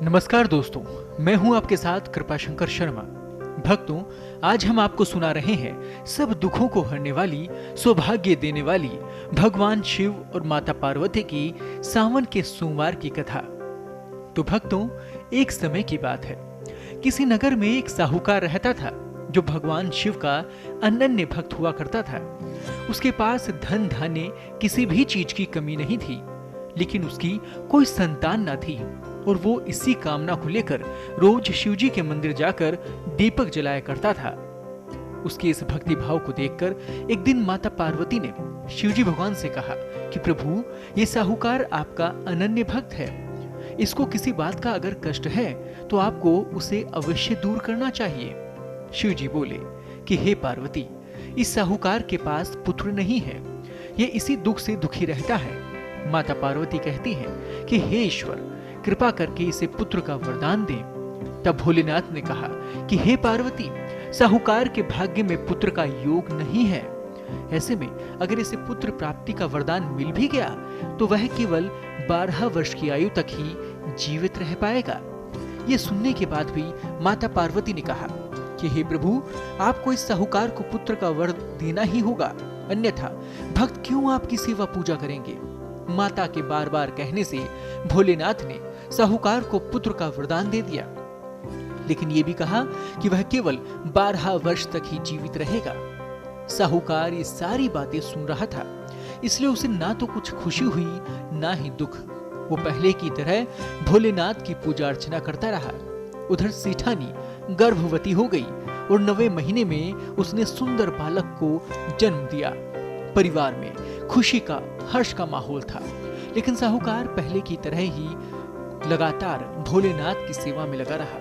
नमस्कार दोस्तों, मैं हूं आपके साथ कृपाशंकर शर्मा। भक्तों, आज हम आपको सुना रहे हैं सब दुखों को हरने वाली, सौभाग्य देने वाली भगवान शिव और माता पार्वती की सावन के सोमवार की कथा। तो भक्तों, एक समय की बात है। किसी नगर में एक साहूकार रहता था जो भगवान शिव का अनन्य भक्त हुआ करता था। उसके पास धन धान्य किसी भी चीज की कमी नहीं थी, लेकिन उसकी कोई संतान न थी और वो इसी कामना को लेकर रोज शिवजी के मंदिर जाकर दीपक जलाया करता था। उसके इस भक्ति भाव को देखकर एक दिन माता पार्वती ने शिवजी भगवान से कहा कि प्रभु, ये साहूकार आपका अनन्य भक्त है। इसको किसी बात का अगर कष्ट है तो आपको उसे अवश्य दूर करना चाहिए। शिवजी बोले कि हे पार्वती, इस साहूकार के पास पुत्र नहीं है, ये इसी दुख से दुखी रहता है। माता पार्वती कहती हैं कि हे ईश्वर, कृपा करके इसे पुत्र का वरदान दे। तब भोलेनाथ ने कहा कि हे पार्वती, साहूकार के भाग्य में पुत्र का योग नहीं है। ऐसे में अगर इसे पुत्र प्राप्ति का वरदान मिल भी गया तो वह केवल 12 वर्ष की आयु तक ही जीवित रह पाएगा। ये सुनने के बाद भी माता पार्वती ने कहा कि हे प्रभु, आपको इस साहूकार को पुत्र का वर देना ही होगा, अन्यथा भक्त क्यों आपकी सेवा पूजा करेंगे। माता के बार बार कहने से भोलेनाथ ने साहूकार को पुत्र का वरदान दे दिया, लेकिन यह भी कहा कि वह केवल 12 वर्ष तक ही जीवित रहेगा। साहूकार ये सारी बातें सुन रहा था, इसलिए उसे ना तो कुछ खुशी हुई ना ही दुख। वो पहले की तरह भोलेनाथ की पूजा अर्चना करता रहा। उधर सेठानी गर्भवती हो गई और 9वें महीने में उसने सुंदर बालक को जन्म दिया। परिवार में खुशी का, हर्ष का माहौल था, लेकिन साहूकार पहले की तरह ही लगातार भोलेनाथ की सेवा में लगा रहा।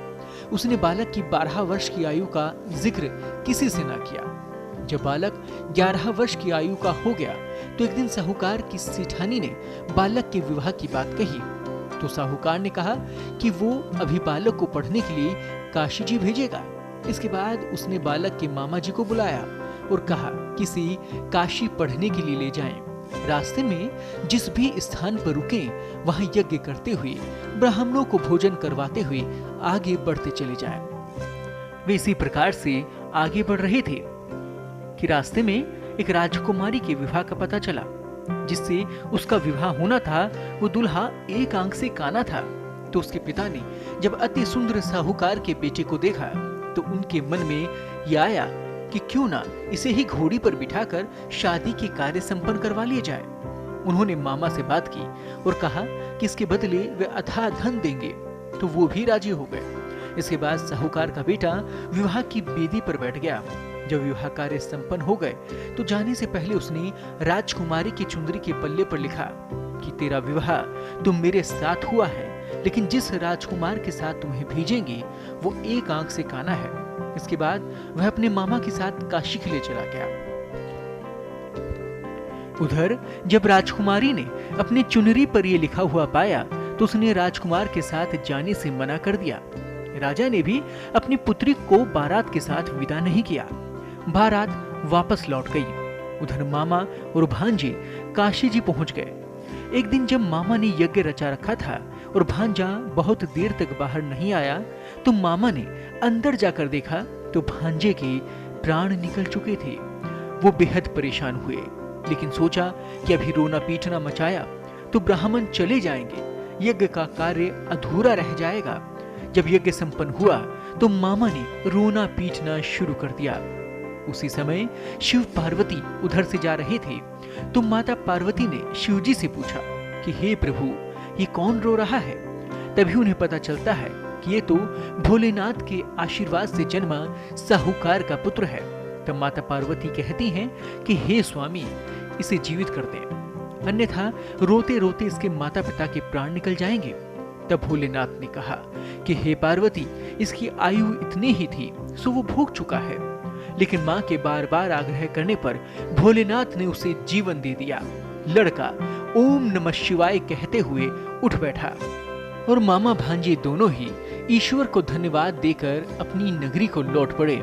उसने बालक की 12 वर्ष की आयु का जिक्र किसी से ना किया। जब बालक 11 वर्ष की आयु का हो गया तो एक दिन साहूकार की सेठानी ने बालक के विवाह की बात कही। तो साहूकार ने कहा कि वो अभी बालक को पढ़ने के लिए काशी जी भेजेगा। इसके बाद उसने बालक के मामा जी को बुलाया और कहा किसी काशी पढ़ने के लिए ले जाएं। रास्ते में जिस भी स्थान पर रुकें वहां यज्ञ करते हुए, ब्राह्मणों को भोजन करवाते हुए आगे बढ़ते चले जाएं। वे इसी प्रकार से आगे बढ़ रहे थे कि रास्ते में एक राजकुमारी के विवाह का पता चला। जिससे उसका विवाह होना था वो दूल्हा एक आंख से काना था। तो उसके पिता ने जब अति सुंदर साहूकार के बेटे को देखा तो उनके मन में यह आया कि क्यों ना इसे ही घोड़ी पर बिठाकर शादी के कार्य संपन्न करवा लिए जाए। उन्होंने मामा से बात की और कहा कि इसके बदले वे अथाह धन देंगे, तो वो भी राजी हो गए। इसके बाद साहूकार का बेटा विवाह की बेदी पर बैठ गया। जब विवाह कार्य संपन्न हो गए तो जाने से पहले उसने राजकुमारी की चुंदरी के पल्ले पर लिखा कि तेरा विवाह तुम मेरे साथ हुआ है, लेकिन जिस राजकुमार के साथ तुम्हें भेजेंगे वो एक आंख से काना है। इसके बाद वह अपने मामा के साथ काशी के लिए चला गया। उधर जब राजकुमारी ने अपनी चुनरी पर यह लिखा हुआ पाया तो उसने राजकुमार के साथ जाने से मना कर दिया। राजा ने भी अपनी पुत्री को बारात के साथ विदा नहीं किया। बारात वापस लौट गई। उधर मामा और भांजे काशी जी पहुंच गए। एक दिन जब मामा ने यज्ञ रचा रखा था और भांजा बहुत देर तक बाहर नहीं आया तो मामा ने अंदर जाकर देखा तो भांजे के प्राण निकल चुके थे। वो बेहद परेशान हुए, लेकिन सोचा कि अभी रोना पीटना मचाया तो ब्राह्मण चले जाएंगे, यज्ञ का कार्य अधूरा रह जाएगा। जब यज्ञ संपन्न हुआ तो मामा ने रोना पीटना शुरू कर दिया। उसी समय शिव पार्वती उधर से जा रहे थे तो माता पार्वती ने शिवजी से पूछा कि हे प्रभु, ये कौन रो रहा है। तभी उन्हें पता चलता है कि ये तो भोलेनाथ के आशीर्वाद से जन्मा साहूकार का पुत्र है। तब माता पार्वती कहती हैं कि हे स्वामी, इसे जीवित कर दें, अन्यथा रोते रोते इसके माता पिता के प्राण निकल जाएंगे। तब भोलेनाथ ने कहा कि हे पार्वती, इसकी आयु इतनी ही थी सो वो भोग चुका है। लेकिन मां के बार बार आग्रह करने पर भोलेनाथ ने उसे जीवन दे दिया। लड़का ओम नमः शिवाय कहते हुए उठ बैठा और मामा भांजे दोनों ही ईश्वर को धन्यवाद देकर अपनी नगरी को लौट पड़े।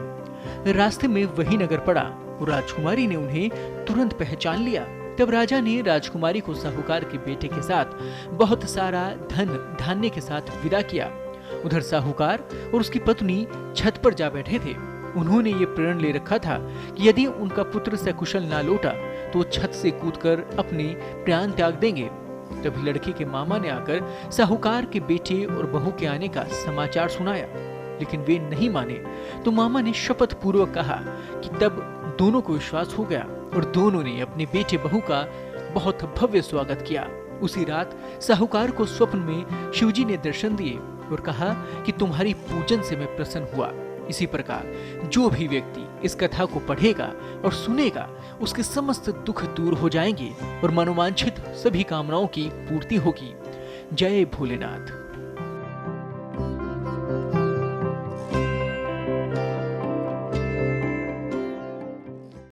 रास्ते में वही नगर पड़ा और राजकुमारी ने उन्हें तुरंत पहचान लिया। तब राजा ने राजकुमारी को साहूकार के बेटे के साथ बहुत सारा धन धान्य के साथ विदा किया उधर साहूकार और उसकी पत्नी छत पर जा बैठे थे। उन्होंने ये प्रण ले रखा था कि यदि उनका पुत्र सकुशल ना लौटा तो वो छत से कूदकर अपने प्राण त्याग देंगे। तभी लड़के के मामा ने आकर साहूकार के बेटे और बहू के आने का समाचार सुनाया, लेकिन वे नहीं माने। तो मामा ने शपथ पूर्वक कहा कि तब दोनों को विश्वास हो गया और दोनों ने अपने बेटे बहू का बहुत भव्य स्वागत किया। उसी रात साहूकार को स्वप्न में शिवजी ने दर्शन दिए और कहा कि तुम्हारी पूजन से मैं प्रसन्न हुआ। इसी प्रकार जो भी व्यक्ति इस कथा को पढ़ेगा और सुनेगा उसके समस्त दुख दूर हो जाएंगे और मनोवांछित सभी कामनाओं की पूर्ति होगी। जय भोलेनाथ।